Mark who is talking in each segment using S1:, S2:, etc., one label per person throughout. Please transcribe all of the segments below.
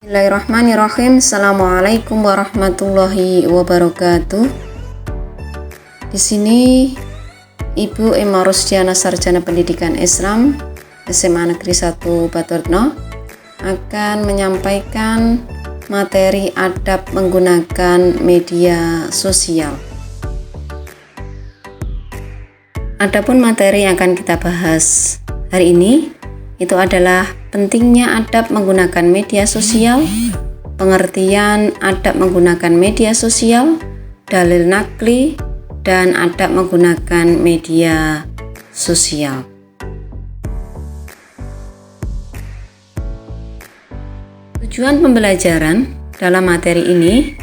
S1: Bismillahirrahmanirrahim. Assalamualaikum warahmatullahi wabarakatuh. Di sini Ibu Emma Rusdiana, Sarjana Pendidikan Islam SMA Negeri 1 Baturno, akan menyampaikan materi adab menggunakan media sosial. Adapun materi yang akan kita bahas hari ini itu adalah pentingnya adab menggunakan media sosial, pengertian adab menggunakan media sosial, dalil nakli, dan adab menggunakan media sosial. Tujuan pembelajaran dalam materi ini,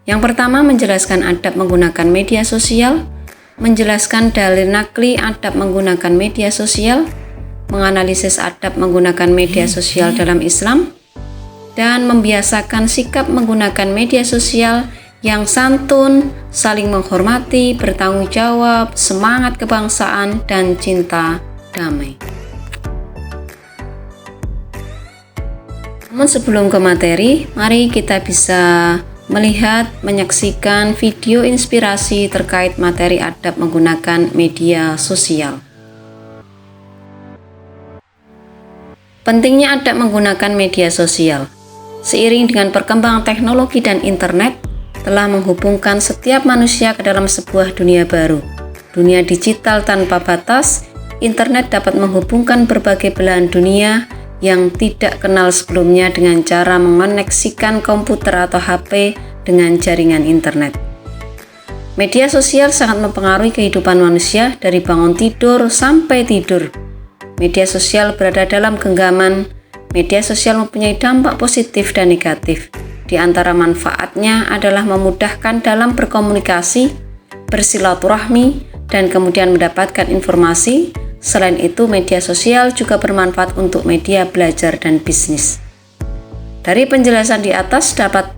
S1: yang pertama menjelaskan adab menggunakan media sosial, menjelaskan dalil nakli adab menggunakan media sosial, menganalisis adab menggunakan media sosial dalam Islam, dan membiasakan sikap menggunakan media sosial yang santun, saling menghormati, bertanggung jawab, semangat kebangsaan, dan cinta damai. Namun sebelum ke materi, mari kita bisa melihat, menyaksikan video inspirasi terkait materi adab menggunakan media sosial. Pentingnya adab menggunakan media sosial. Seiring dengan perkembangan teknologi dan internet, telah menghubungkan setiap manusia ke dalam sebuah dunia baru. Dunia digital tanpa batas, internet dapat menghubungkan berbagai belahan dunia yang tidak kenal sebelumnya dengan cara mengoneksikan komputer atau HP dengan jaringan internet. Media sosial sangat mempengaruhi kehidupan manusia dari bangun tidur sampai tidur. Media sosial berada dalam genggaman. Media sosial mempunyai dampak positif dan negatif. Di antara manfaatnya adalah memudahkan dalam berkomunikasi, bersilaturahmi, dan kemudian mendapatkan informasi. Selain itu, media sosial juga bermanfaat untuk media belajar dan bisnis. Dari penjelasan di atas dapat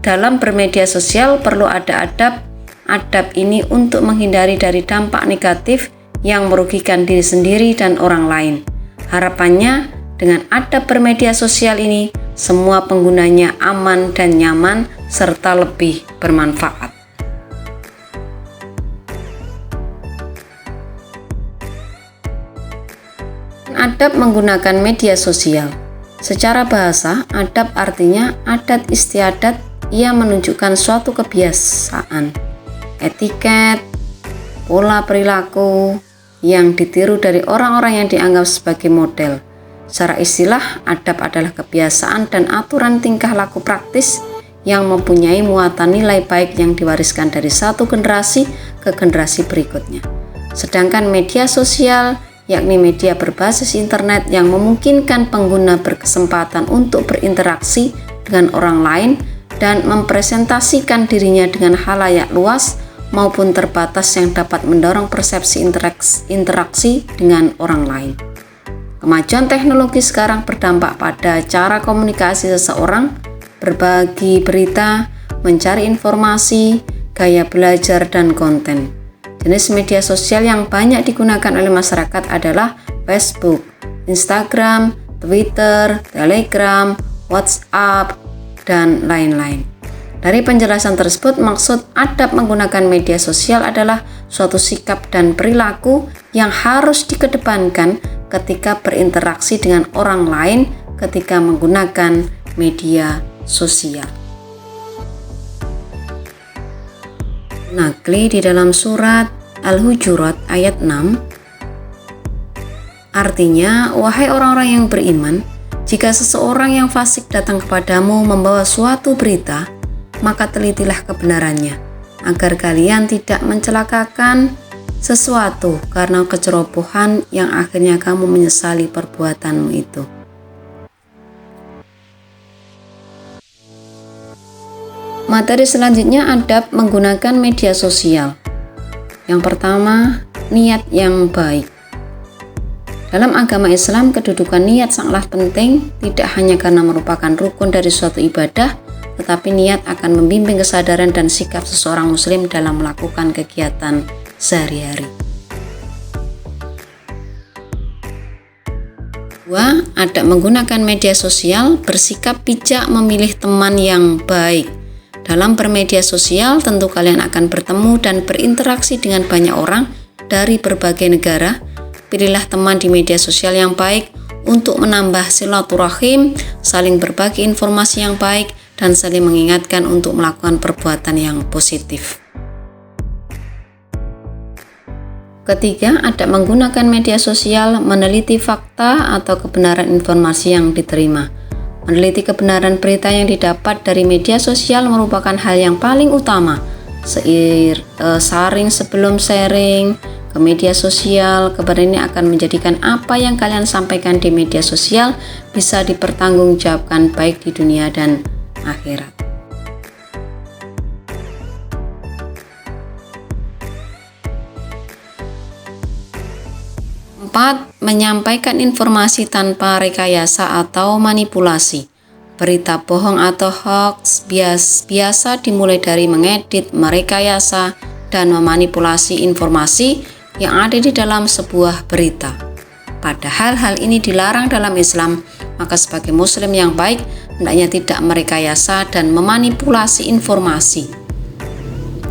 S1: dalam bermedia sosial perlu ada adab. Adab ini untuk menghindari dari dampak negatif yang merugikan diri sendiri dan orang lain. Harapannya, dengan adab bermedia sosial ini, semua penggunanya aman dan nyaman serta lebih bermanfaat. Adab menggunakan media sosial. Secara bahasa, adab artinya adat istiadat yang menunjukkan suatu kebiasaan, etiket, pola perilaku yang ditiru dari orang-orang yang dianggap sebagai model. Secara istilah, adab adalah kebiasaan dan aturan tingkah laku praktis yang mempunyai muatan nilai baik yang diwariskan dari satu generasi ke generasi berikutnya. Sedangkan media sosial, yakni media berbasis internet yang memungkinkan pengguna berkesempatan untuk berinteraksi dengan orang lain dan mempresentasikan dirinya dengan khalayak luas maupun terbatas yang dapat mendorong persepsi interaksi dengan orang lain. Kemajuan teknologi sekarang berdampak pada cara komunikasi seseorang, berbagi berita, mencari informasi, gaya belajar, dan konten. Jenis media sosial yang banyak digunakan oleh masyarakat adalah Facebook, Instagram, Twitter, Telegram, WhatsApp, dan lain-lain. Dari penjelasan tersebut, maksud adab menggunakan media sosial adalah suatu sikap dan perilaku yang harus dikedepankan ketika berinteraksi dengan orang lain ketika menggunakan media sosial. Nakli di dalam surat Al-Hujurat ayat 6 artinya, wahai orang-orang yang beriman, jika seseorang yang fasik datang kepadamu membawa suatu berita, maka telitilah kebenarannya, agar kalian tidak mencelakakan sesuatu karena kecerobohan yang akhirnya kamu menyesali perbuatanmu itu. Materi selanjutnya adab menggunakan media sosial. Yang pertama, niat yang baik. Dalam agama Islam, kedudukan niat sangatlah penting, tidak hanya karena merupakan rukun dari suatu ibadah, tetapi niat akan membimbing kesadaran dan sikap seseorang muslim dalam melakukan kegiatan sehari-hari. 2. Adab menggunakan media sosial, bersikap bijak memilih teman yang baik. Dalam bermedia sosial, tentu kalian akan bertemu dan berinteraksi dengan banyak orang dari berbagai negara. Pilihlah teman di media sosial yang baik untuk menambah silaturahim, saling berbagi informasi yang baik, dan saling mengingatkan untuk melakukan perbuatan yang positif. Ketiga, adab menggunakan media sosial, meneliti fakta atau kebenaran informasi yang diterima. Meneliti kebenaran berita yang didapat dari media sosial merupakan hal yang paling utama. Saring sebelum sharing ke media sosial, kabar ini akan menjadikan apa yang kalian sampaikan di media sosial bisa dipertanggungjawabkan baik di dunia dan akhirat. 4. Menyampaikan informasi tanpa rekayasa atau manipulasi. Berita bohong atau hoax biasa dimulai dari mengedit, merekayasa, dan memanipulasi informasi yang ada di dalam sebuah berita. Padahal hal ini dilarang dalam Islam, maka sebagai muslim yang baik hendaknya tidak merekayasa dan memanipulasi informasi.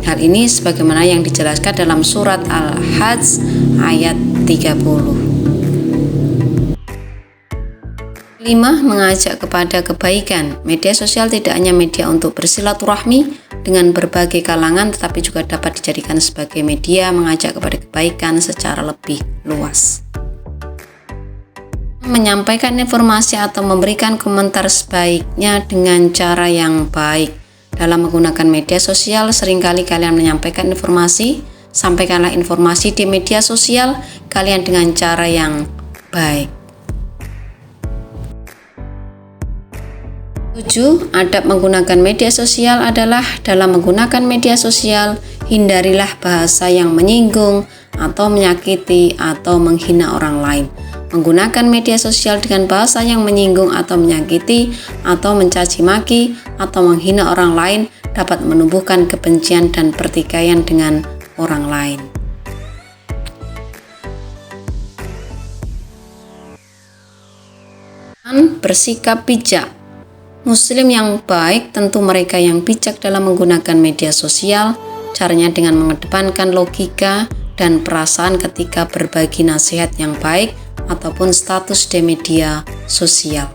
S1: Hal ini sebagaimana yang dijelaskan dalam surat Al-Hajj ayat 30. 5. Mengajak kepada kebaikan. Media sosial tidak hanya media untuk bersilaturahmi dengan berbagai kalangan, tetapi juga dapat dijadikan sebagai media mengajak kepada kebaikan secara lebih luas. Menyampaikan informasi atau memberikan komentar sebaiknya dengan cara yang baik. Dalam menggunakan media sosial, seringkali kalian menyampaikan informasi. Sampaikanlah informasi di media sosial kalian dengan cara yang baik. 7. Adab menggunakan media sosial adalah dalam menggunakan media sosial, hindarilah bahasa yang menyinggung atau menyakiti atau menghina orang lain. Menggunakan media sosial dengan bahasa yang menyinggung atau menyakiti atau mencaci maki atau menghina orang lain dapat menumbuhkan kebencian dan pertikaian dengan orang lain. Bersikap bijak. Muslim yang baik tentu mereka yang bijak dalam menggunakan media sosial, caranya dengan mengedepankan logika dan perasaan ketika berbagi nasihat yang baik ataupun status di media sosial.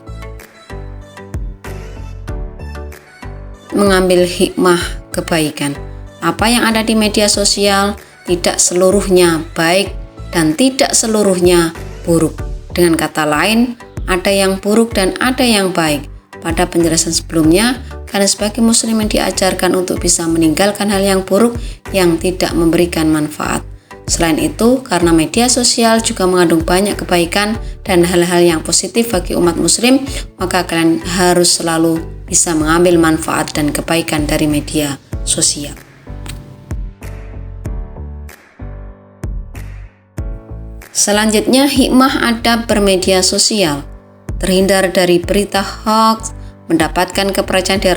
S1: Mengambil hikmah kebaikan. Apa yang ada di media sosial tidak seluruhnya baik dan tidak seluruhnya buruk. Dengan kata lain, ada yang buruk dan ada yang baik. Pada penjelasan sebelumnya, karena sebagai muslim yang diajarkan untuk bisa meninggalkan hal yang buruk yang tidak memberikan manfaat. Selain itu, karena media sosial juga mengandung banyak kebaikan dan hal-hal yang positif bagi umat muslim, maka kalian harus selalu bisa mengambil manfaat dan kebaikan dari media sosial. Selanjutnya, hikmah adab bermedia sosial. Terhindar dari berita hoax, mendapatkan kepercayaan dari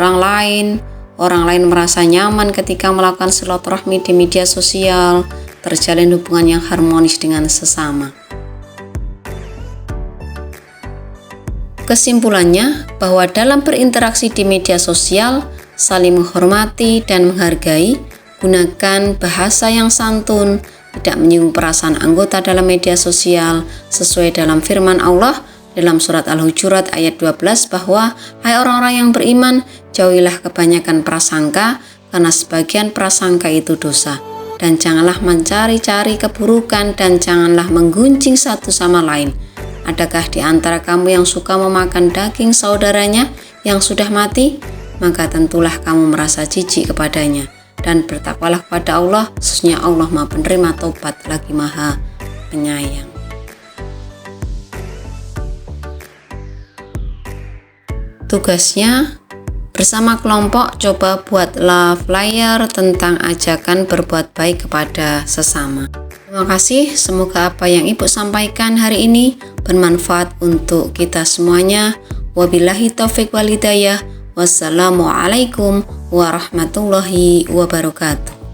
S1: orang lain merasa nyaman ketika melakukan silaturahmi di media sosial, terjalin hubungan yang harmonis dengan sesama. Kesimpulannya, bahwa dalam berinteraksi di media sosial, saling menghormati dan menghargai, gunakan bahasa yang santun, tidak menyinggung perasaan anggota dalam media sosial, sesuai dalam firman Allah dalam surat Al-Hujurat ayat 12 bahwa, hai orang-orang yang beriman, jauhilah kebanyakan prasangka, karena sebagian prasangka itu dosa. Dan janganlah mencari-cari keburukan dan janganlah menggunjing satu sama lain. Adakah di antara kamu yang suka memakan daging saudaranya yang sudah mati? Maka tentulah kamu merasa jijik kepadanya. Dan bertakwalah kepada Allah, sesungguhnya Allah Maha Penerima Taubat lagi Maha Penyayang. Tugasnya, bersama kelompok coba buatlah flyer tentang ajakan berbuat baik kepada sesama. Terima kasih, semoga apa yang Ibu sampaikan hari ini bermanfaat untuk kita semuanya. Wabillahi taufiq wal hidayah. Wassalamualaikum warahmatullahi wabarakatuh.